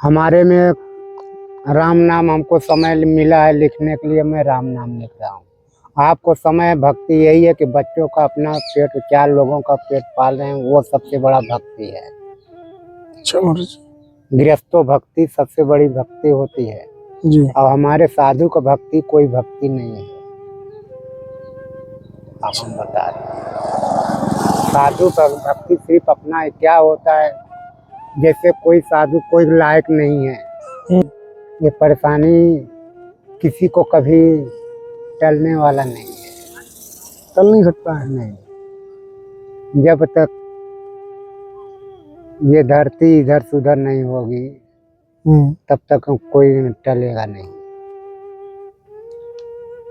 हमारे में राम नाम हमको समय मिला है लिखने के लिए, मैं राम नाम लिख रहा हूँ। आपको समय भक्ति यही है कि बच्चों का अपना पेट, 4 लोगों का पेट पाल रहे हैं, वो सबसे बड़ा भक्ति है। अच्छा महाराज गृहस्थों भक्ति सबसे बड़ी भक्ति होती है जी। और हमारे साधु का भक्ति कोई भक्ति नहीं है। आप हम बता रहे हैं, साधु का भक्ति सिर्फ अपना क्या होता है, जैसे कोई साधु कोई लायक नहीं है, ये परेशानी किसी को कभी टलने वाला नहीं है, टल नहीं सकता है। नहीं, जब तक ये धरती इधर से उधर नहीं होगी तब तक कोई टलेगा नहीं।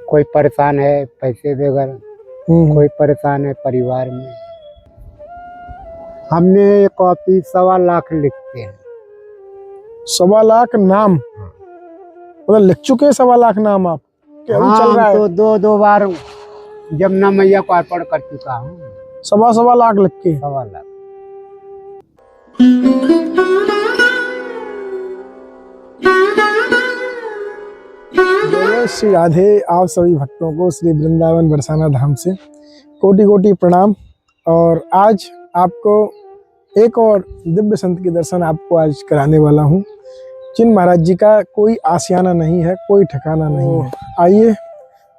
कोई परेशान है पैसे बगैर, कोई परेशान है परिवार में। हमने ये कॉपी 1.25 लाख लिखते हैं। 1.25 लाख नाम मतलब लिख चुके हैं? 1.25 लाख नाम आप क्या अभी चल रहा है? तो दो बार जमुना मैया को अर्पण कर चुका हूँ। 1.25 लाख लिख के 1.25 लाख। जय श्री राधे। आप सभी भक्तों को श्री वृंदावन बरसाना धाम से कोटि कोटि प्रणाम। और आज आपको एक और दिव्य संत के दर्शन आपको आज कराने वाला हूँ, जिन महाराज जी का कोई आशियाना नहीं है, कोई ठिकाना नहीं है। आइए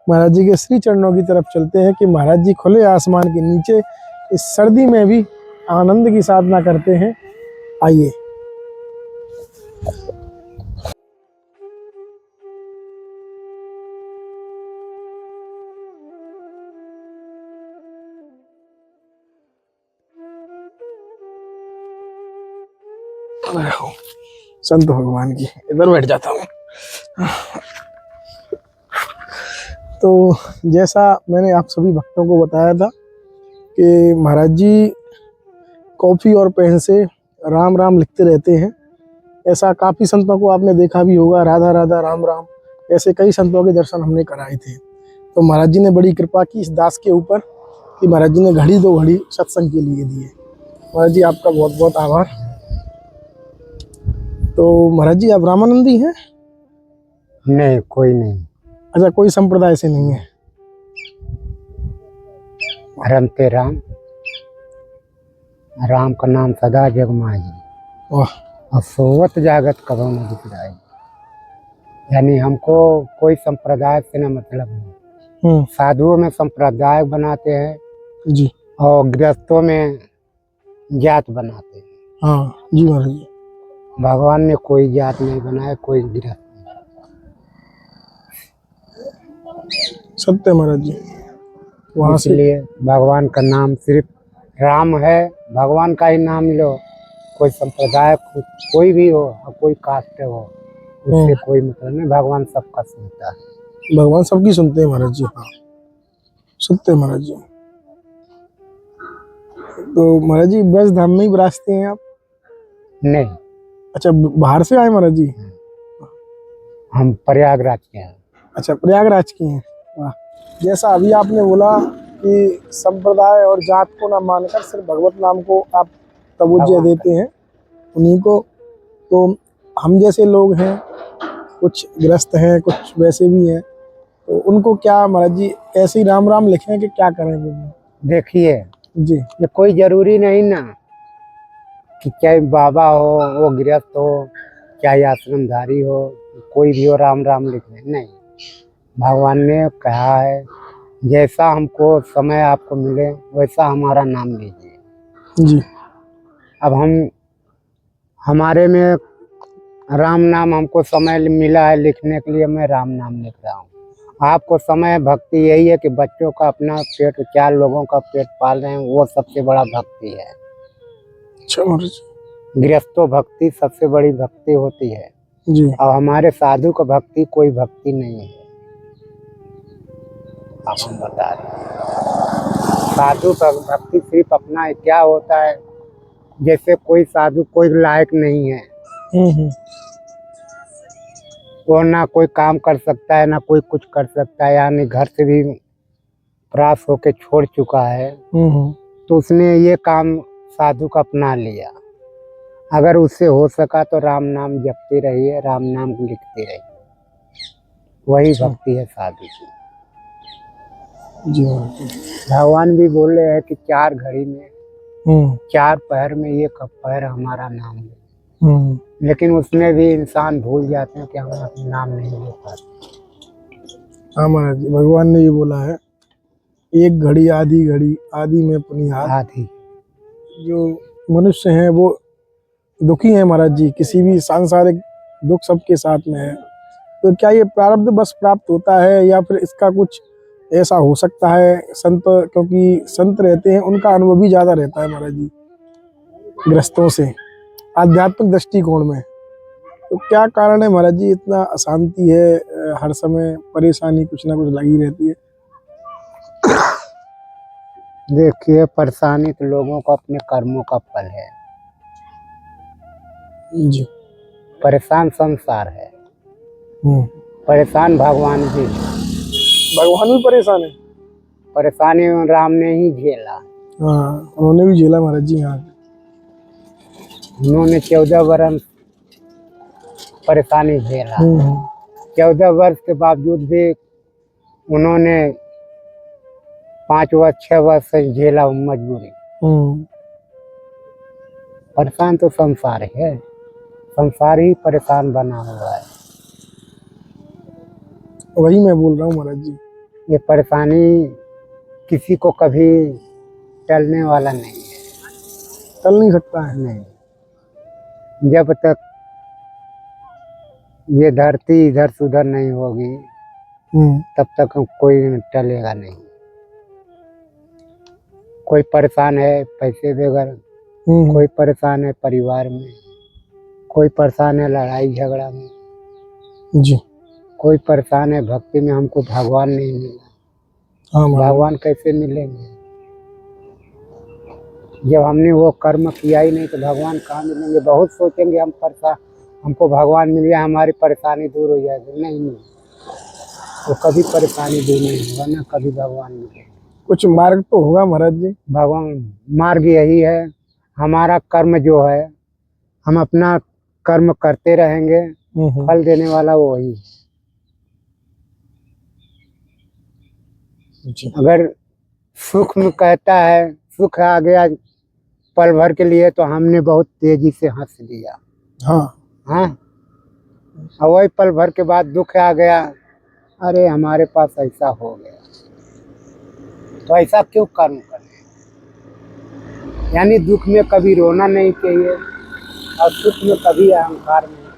महाराज जी के श्री चरणों की तरफ चलते हैं कि महाराज जी खुले आसमान के नीचे इस सर्दी में भी आनंद की साधना करते हैं। आइए। संत भगवान की इधर बैठ जाता हूँ। तो जैसा मैंने आप सभी भक्तों को बताया था कि महाराज जी कॉपी और पेन से राम राम लिखते रहते हैं। ऐसा काफ़ी संतों को आपने देखा भी होगा, राधा राधा राम राम, ऐसे कई संतों के दर्शन हमने कराए थे। तो महाराज जी ने बड़ी कृपा की इस दास के ऊपर कि महाराज जी ने घड़ी 2 घड़ी सत्संग के लिए दिए। महाराज जी आपका बहुत बहुत आभार। तो महाराज जी आप रामानंदी हैं? नहीं, कोई नहीं। अच्छा, कोई संप्रदाय से नहीं है? रमते राम, राम का नाम सदा जग माही, और सोवत जागत कभो न बिसराई। यानी हमको कोई संप्रदाय से न मतलब नहीं। साधुओं में संप्रदाय बनाते हैं जी, और गृहस्थों में जात बनाते हैं। हाँ जी महाराज जी। भगवान ने कोई जात नहीं बनाया, कोई गृहस्थ नहीं। सत्य महाराज जी। वहाँ से इसलिए भगवान का नाम सिर्फ राम है, भगवान का ही नाम लो। कोई संप्रदाय कोई भी हो, कोई कास्ट हो, उससे कोई मतलब नहीं। भगवान सबका सुनता है, भगवान सबकी सुनते हैं महाराज जी। हाँ सत्य महाराज जी। तो महाराज जी बस धाम में ही विराजते हैं आप? नहीं। अच्छा, बाहर से आए महाराज जी? हम प्रयागराज के हैं। अच्छा, प्रयागराज के हैं। वाह। जैसा अभी आपने बोला कि संप्रदाय और जात को ना मानकर सिर्फ भगवत नाम को आप तवज्जो देते हैं, उन्हीं को। तो हम जैसे लोग हैं, कुछ गृहस्थ हैं, कुछ वैसे भी हैं, तो उनको क्या महाराज जी ऐसे ही राम राम लिखें कि क्या करें? देखिए जी, ये कोई जरूरी नहीं ना कि चाहे बाबा हो, वो गृहस्थ हो, चाहे आश्रमधारी हो, कोई भी हो राम राम लिख ले। नहीं, भगवान ने कहा है जैसा हमको समय आपको मिले वैसा हमारा नाम लीजिए। जी। अब हमारे में राम नाम हमको समय मिला है लिखने के लिए, मैं राम नाम लिख रहा हूँ। आपको समय भक्ति यही है कि बच्चों का अपना पेट, 4 लोगों का पेट पाल रहे हैं, वो सबसे बड़ा भक्ति है। अच्छा महाराज जी। गृहस्थों भक्ति सबसे बड़ी भक्ति होती है जी। और हमारे साधु का भक्ति कोई भक्ति नहीं है। आप हम बता रहे हैं, साधु का भक्ति सिर्फ अपना क्या होता है, जैसे कोई साधु कोई लायक नहीं है, वो ना कोई काम कर सकता है, ना कोई कुछ कर सकता है, यानी घर से भी परास होके छोड़ चुका है, तो उसने ये काम साधु का अपना लिया। अगर उससे हो सका तो राम नाम जपते रहिए, राम नाम लिखते रहिए, वही अच्छा। भक्ति है साधु की। जी महाराज जी। भगवान भी बोल रहे हैं कि 4 घड़ी में, हम्म 4 पहर में एक पहर हमारा नाम ले, हम्म लेकिन उसमें भी इंसान भूल जाते हैं कि हम अपना नाम नहीं ले पाते। हाँ महाराज जी, भगवान ने ये बोला है, एक घड़ी आदि में पुनिहार। आधी जो मनुष्य हैं वो दुखी हैं महाराज जी, किसी भी सांसारिक दुख सबके साथ में है। तो क्या ये प्रारब्ध बस प्राप्त होता है या फिर इसका कुछ ऐसा हो सकता है? संत, क्योंकि संत रहते हैं उनका अनुभव भी ज्यादा रहता है महाराज जी ग्रस्तों से, आध्यात्मिक दृष्टिकोण में। तो क्या कारण है महाराज जी, इतना अशांति है, हर समय परेशानी कुछ ना कुछ लगी रहती है? देखिए, परेशानी तो लोगों को अपने कर्मों का फल है। जी। परेशान संसार है, परेशान भगवान भी है। भगवान भी परेशान है। परेशानी राम ने ही झेला। हाँ, उन्होंने भी झेला महाराज जी। हाँ, उन्होंने 14 वर्ष परेशानी झेला। 14 वर्ष के बावजूद भी उन्होंने 5 वर्ष 6 वर्ष से झेला मजबूरी। परेशान तो संसार है, संसार ही परेशान बना हुआ है। वही मैं बोल रहा हूँ महाराज जी। ये परेशानी किसी को कभी टलने वाला नहीं है, टल नहीं सकता है। नहीं, जब तक ये धरती इधर से उधर नहीं होगी तब तक कोई टलेगा नहीं। कोई परेशान है पैसे बगैर, कोई परेशान है परिवार में, कोई परेशान है लड़ाई झगड़ा में जी, कोई परेशान है भक्ति में, हमको भगवान नहीं मिला। हाँ भगवान कैसे मिलेंगे जब हमने वो कर्म किया ही नहीं, तो भगवान कहाँ मिलेंगे। बहुत सोचेंगे हम परेशान, हमको भगवान मिल गया हमारी परेशानी दूर हो जाएगी, नहीं तो कभी परेशानी दूर नहीं होगा ना, कभी भगवान मिलेंगे। कुछ मार्ग तो होगा महाराज जी। भगवान मार्ग यही है, हमारा कर्म जो है, हम अपना कर्म करते रहेंगे, फल देने वाला वो वही है। अगर सुख में कहता है, सुख आ गया पल भर के लिए तो हमने बहुत तेजी से हंस लिया। हाँ, और वही पल भर के बाद दुख आ गया, अरे हमारे पास ऐसा हो गया। तो ऐसा क्यों कर्म करें? यानी दुख में कभी रोना नहीं चाहिए और सुख में कभी अहंकार नहीं,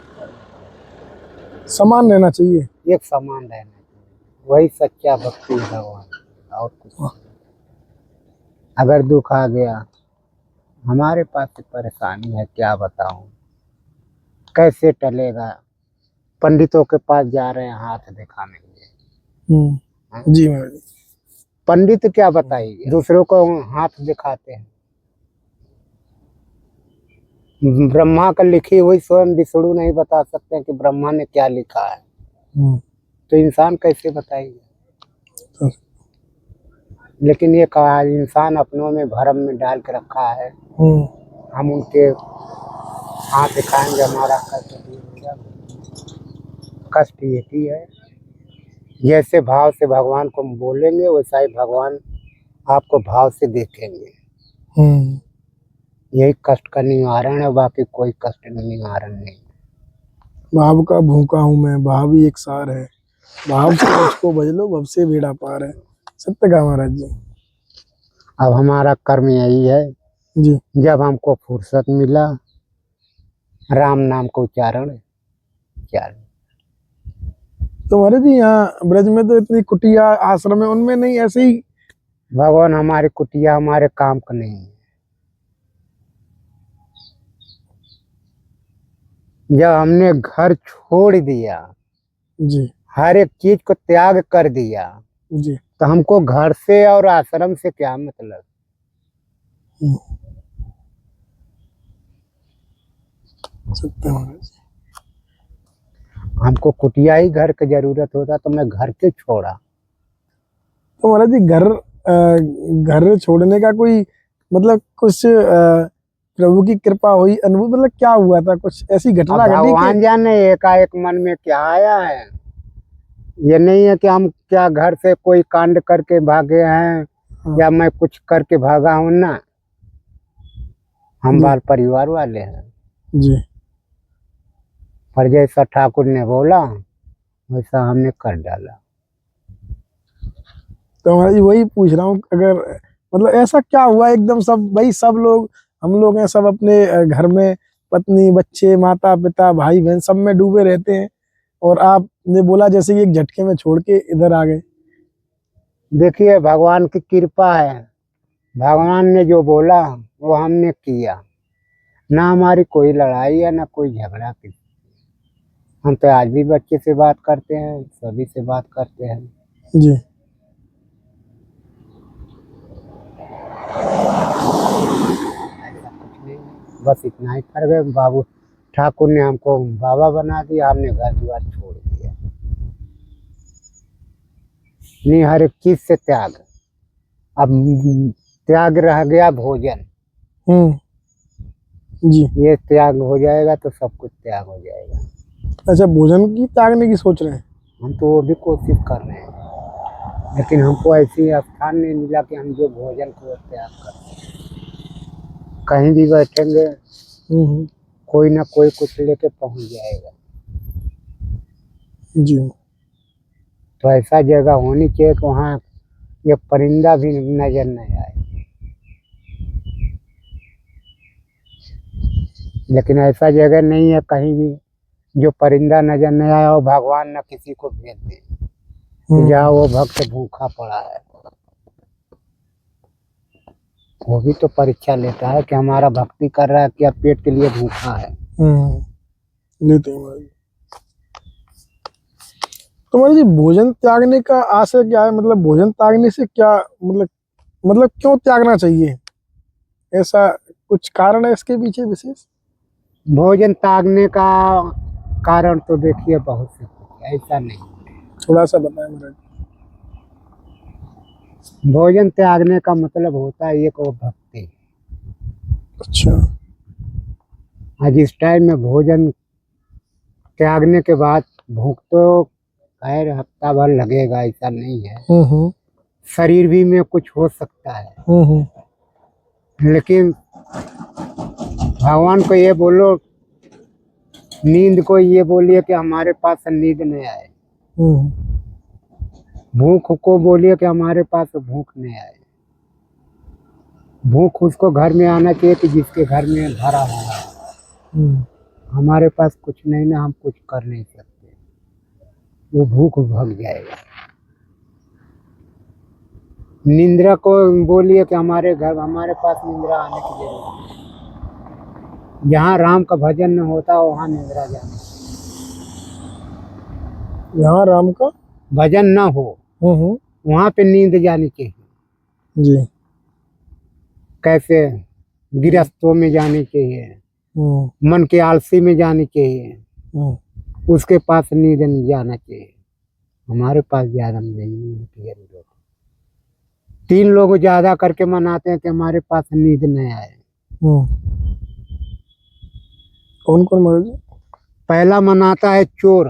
समान रहना चाहिए, एक समान रहना चाहिए। वही सच्चा भक्ति है भगवान, और कुछ। अगर दुख आ गया, हमारे पास परेशानी है, क्या बताऊं, कैसे टलेगा। पंडितों के पास जा रहे हैं हाथ दिखाने के लिए। जी महाराज जी। पंडित क्या बताइए, दूसरों को हाथ दिखाते हैं। ब्रह्मा का लिखी हुई स्वयं विष्णु नहीं बता सकते कि ब्रह्मा ने क्या लिखा है, तो इंसान कैसे बताइए। लेकिन ये कहा, इंसान अपनों में भरम में डाल के रखा है, हम उनके हाथ दिखाएंगे हमारा कष्ट दूर हो जाएगा। कष्ट यही है, जैसे भाव से भगवान को बोलेंगे वैसा ही भगवान आपको भाव से देखेंगे। यही कष्ट का निवारण है, बाकी कोई कष्ट निवारण नहीं। भाव का भूखा हूँ मैं, भाव ही एक सार है, भाव से मुझको भज लो, भव से बेड़ा पार है। सत्य का महाराज जी। अब हमारा कर्म यही है जी, जब हमको फुर्सत मिला राम नाम को उच्चारण। तो महाराज जी यहाँ ब्रज में तो इतनी कुटिया आश्रम है, उनमें नहीं ऐसे ही? भगवान हमारे कुटिया हमारे काम का नहीं है। जब हमने घर छोड़ दिया, जी हर एक चीज को त्याग कर दिया, जी, तो हमको घर से और आश्रम से क्या मतलब। सत्य महाराज जी। हमको कुटिया ही घर की जरूरत होता तो मैं घर क्यों छोड़ा। तो महाराज जी घर छोड़ने का कोई मतलब कुछ प्रभु की कृपा हुई, अनुभव मतलब क्या हुआ था, कुछ ऐसी अब घटना घटी भगवान कि जाने एकाएक मन में क्या आया है। ये नहीं है कि हम क्या घर से कोई कांड करके भागे हैं हाँ, या मैं कुछ करके भागा हूं ना। हम जी बाल परिवार वाले हैं। जी। पर जैसा ठाकुर ने बोला वैसा हमने कर डाला। तो महाराज जी वही पूछ रहा हूँ, अगर मतलब ऐसा क्या हुआ एकदम, सब भाई सब लोग, हम लोग हैं सब अपने घर में, पत्नी बच्चे माता पिता भाई बहन सब में डूबे रहते हैं, और आपने बोला जैसे कि एक झटके में छोड़ के इधर आ गए। देखिए भगवान की कृपा है। भगवान ने जो बोला वो हमने किया। ना हमारी कोई लड़ाई है ना कोई झगड़ा की। हम तो आज भी बच्चे से बात करते हैं, सभी से बात करते हैं। जी ऐसा कुछ नहीं है। बस इतना ही फर्क है। बाबू ठाकुर ने हमको बाबा बना दिया, हमने घर द्वार छोड़ दिया। नहीं, हर एक चीज से त्याग। अब त्याग रह गया भोजन। जी। ये त्याग हो जाएगा तो सब कुछ त्याग हो जाएगा। अच्छा, भोजन की त्यागने की सोच रहे हैं। हम तो वो भी कोशिश कर रहे हैं, लेकिन हमको ऐसी स्थान नहीं मिला कि हम जो भोजन को त्याग कर। कहीं भी बैठेंगे कोई ना कोई कुछ लेके पहुंच जाएगा। जी तो ऐसा जगह होनी चाहिए कि वहाँ ये परिंदा भी नजर नहीं आए। लेकिन ऐसा जगह नहीं है कहीं भी जो परिंदा नजर नहीं आया और भगवान न किसी को भेज दे कि जहाँ वो भक्त भूखा पड़ा है। वो भी तो परीक्षा लेता है कि हमारा भक्ति कर रहा है क्या पेट के लिए भूखा है। लेते हैं महाराज जी। तो महाराज जी भोजन त्यागने का आशय क्या है, मतलब भोजन त्यागने से क्या मतलब क्यों त्यागना चाहिए, ऐसा कुछ कारण है इसके पीछे विशेष। भोजन त्यागने का कारण तो देखिए बहुत से कुछ है, ऐसा नहीं। थोड़ा सा बताएं महाराज। भोजन त्यागने का मतलब होता है एक वो भक्ति। अच्छा। आज इस टाइम में भोजन त्यागने के बाद भूख तो खैर हफ्ता भर लगेगा, ऐसा नहीं है। शरीर भी में कुछ हो सकता है। लेकिन भगवान को ये बोलो, नींद को ये बोलिए कि हमारे पास नींद नहीं आए। भूख को बोलिए कि हमारे पास भूख नहीं आए। भूख उसको घर में आना चाहिए कि जिसके घर में भरा हुआ है। हमारे पास कुछ नहीं ना, हम कुछ कर नहीं सकते। वो भूख भग जाएगा। निंद्रा को बोलिए कि हमारे पास निंद्रा आने की जरूरत है। जहाँ राम का भजन न होता वहाँ निंद्रा जाने। यहाँ राम का भजन न हो वहाँ पे नींद जानी चाहिए। जी। कैसे? गृहस्थों में जानी चाहिए, मन के आलसी में जानी चाहिए, उसके पास नींद नहीं जाना चाहिए। हमारे पास ज्यादा नहीं है। तीन लोग ज्यादा करके मनाते हैं कि हमारे पास नींद नहीं आए। कौन कौन महाराज जी। पहला मनाता है चोर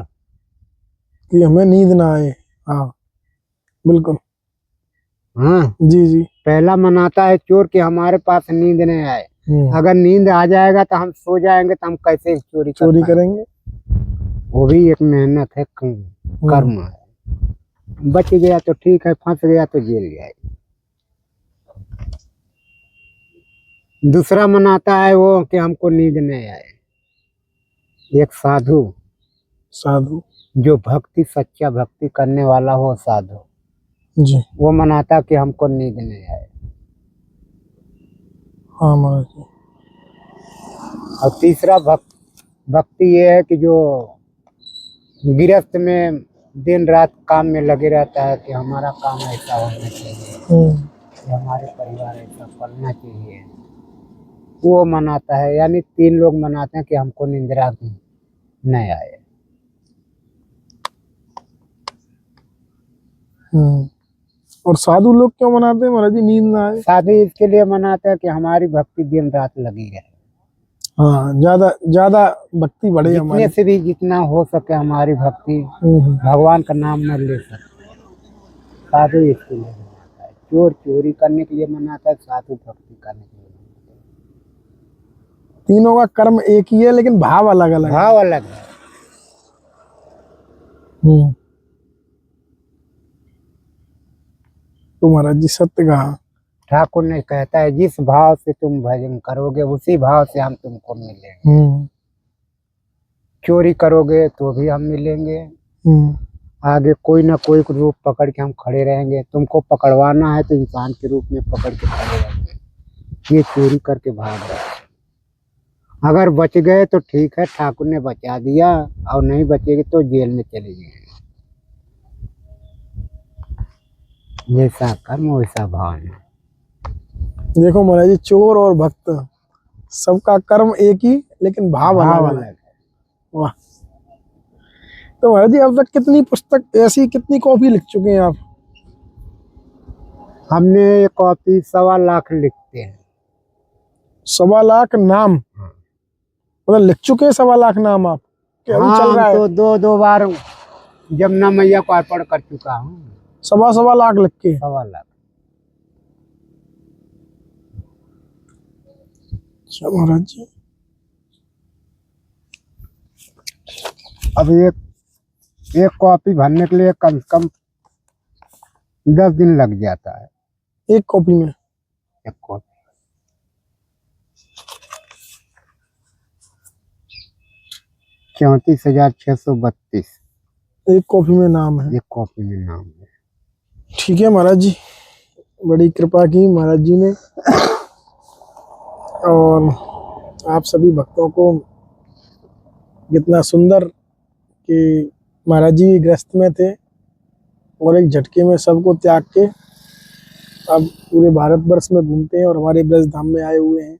कि हमें नींद ना आए। हाँ बिल्कुल। हाँ, जी जी। पहला मनाता है चोर कि हमारे पास नींद नहीं आए। अगर नींद आ जाएगा तो हम सो जाएंगे तो हम कैसे चोरी करेंगे। वो भी एक मेहनत है, कर्म है। बच गया तो ठीक है, फंस गया तो जेल जाएगा। दूसरा मनाता है वो कि हमको नींद नहीं आए। एक साधु जो भक्ति सच्चा भक्ति करने वाला हो साधु जी। वो मनाता कि हमको नींद नहीं आए। हाँ महाराज जी। और तीसरा भक्ति ये है कि जो गृहस्थ में दिन रात काम में लगे रहता है कि हमारा काम ऐसा होना चाहिए, कि हमारे परिवार ऐसा पलना चाहिए। वो मनाता है। यानी तीन लोग मनाते हैं कि हमको निंद्रा नहीं आए। और साधु लोग क्यों मनाते हैं महाराज जी नींद ना आए। साधु इसके लिए मनाते हैं कि हमारी भक्ति दिन रात लगी रहे। हाँ, ज्यादा ज्यादा भक्ति बढ़े जितने हमारी। से भी जितना हो सके हमारी भक्ति हम्म। भगवान का नाम में ले सकते, साधु इसके लिए मनाता है। चोर चोरी करने के लिए मनाता है, साधु भक्ति करने के लिए मनाता तीनों का कर्म एक ही है लेकिन भाव अलग अलग है। है। भाव अलग है। तो महाराज जी सत्य कहा। ठाकुर ने कहता है जिस भाव से तुम भजन करोगे उसी भाव से हम तुमको मिलेंगे। चोरी करोगे तो भी हम मिलेंगे, आगे कोई ना कोई रूप पकड़ के हम खड़े रहेंगे। तुमको पकड़वाना है तो इंसान के रूप में पकड़ के खड़े रहेंगे। ये चोरी करके भाग रहे, अगर बच गए तो ठीक है, ठाकुर ने बचा दिया, और नहीं बचेगी तो जेल में चले जाएंगे। जैसा कर्म वैसा भाव है। देखो महाराज जी, चोर और भक्त सबका कर्म एक ही लेकिन भाव अलग अलग है। वाह। तो महाराज जी अब तक कितनी पुस्तक ऐसी कितनी कॉपी लिख चुके हैं आप? हमने ये कॉपी 1.25 लाख लिखते हैं। 1.25 लाख नाम? मतलब लिख चुके हैं 1.25 लाख नाम आप? क्या अभी चल रहा है? तो दो बार जमुना मैया को अर्पण कर चुका हूँ। 1.25 लाख लिख के? 1.25 लाख। अच्छा महाराज जी। अब एक कॉपी भरने के लिए कम से कम 10 दिन लग जाता है। एक कॉपी में? एक कॉपी 34,632। एक कॉपी में नाम है? एक कॉपी में नाम है। ठीक है महाराज जी, बड़ी कृपा की महाराज जी ने, और आप सभी भक्तों को कितना सुंदर कि महाराज जी गृहस्थ में थे और एक झटके में सबको त्याग के अब पूरे भारतवर्ष में घूमते हैं और हमारे ब्रज धाम में आए हुए हैं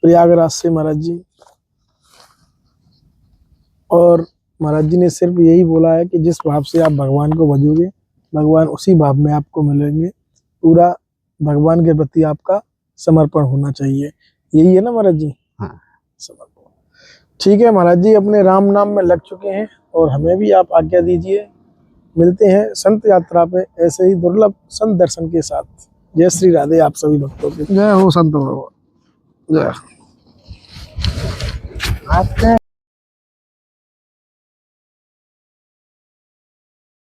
प्रयागराज से महाराज जी। और महाराज जी ने सिर्फ यही बोला है कि जिस भाव से आप भगवान को भजोगे भगवान उसी भाव में आपको मिलेंगे। पूरा भगवान के प्रति आपका समर्पण होना चाहिए। यही है ना महाराज जी? हाँ। समर्पण। ठीक है महाराज जी, अपने राम नाम में लग चुके हैं और हमें भी आप आज्ञा दीजिए। मिलते हैं संत यात्रा पे ऐसे ही दुर्लभ संत दर्शन के साथ। जय श्री राधे आप सभी भक्तों के। जय हो संत भगवान। जय। आपके